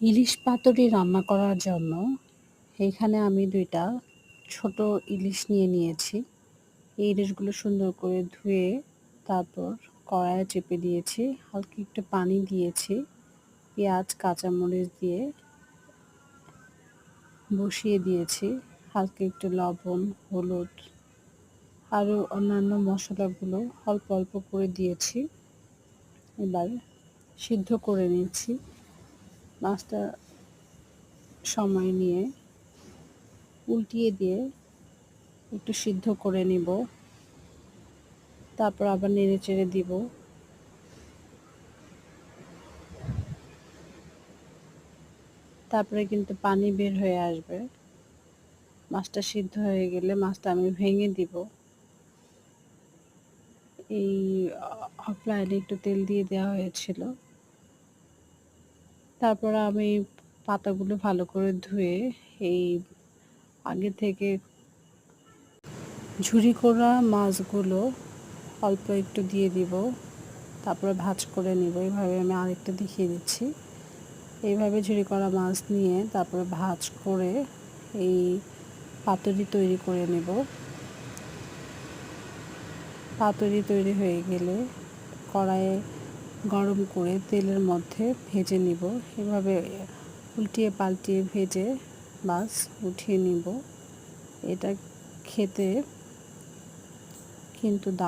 ইলিশ পাতুরি রান্না করার জন্য এখানে আমি ২ টা ছোট ইলিশ নিয়েছি। এই ইলিশগুলো সুন্দর করে ধুয়ে তারপর কড়াইয়ে চেপে দিয়েছি। হালকা একটু পানি দিয়েছি। পেঁয়াজ, কাঁচামরিচ দিয়ে বসিয়ে দিয়েছি। হালকা একটু লবণ, হলুদ আরও অন্যান্য মশলাগুলো অল্প, অল্প করে দিয়েছি। এবার সিদ্ধ করে নিচ্ছি। মাছটা সময় নিয়ে উল্টিয়ে দিয়ে একটু সিদ্ধ করে নিব। তারপর আবার নেড়েচেড়ে দিব। তারপরে কিন্তু পানি বের হয়ে আসবে। মাছটা সিদ্ধ হয়ে গেলে মাছটা আমি ভেঙে দিব। এই অফলাইনে একটু তেল দিয়ে দেওয়া হয়েছিল। তারপর আমি পাতাগুলো ভালো করে ধুয়ে এই আগে থেকে ঝুরি করা মাছগুলো অল্প একটু দিয়ে দিব। তারপরে ভাঁজ করে নিব। এইভাবে আমি আরেকটা দেখিয়ে দিচ্ছি। এইভাবে ঝুরি করা মাছ নিয়ে তারপরে ভাঁজ করে এই পাতুরি তৈরি করে নেব। পাতুরি তৈরি হয়ে গেলে কড়াইয়ে গরম করে তেলের মধ্যে ভেজে নিব। এভাবে উল্টিয়ে পাল্টিয়ে ভেজে মাছ উঠিয়ে নিব। এটা খেতে কিন্তু দারুণ।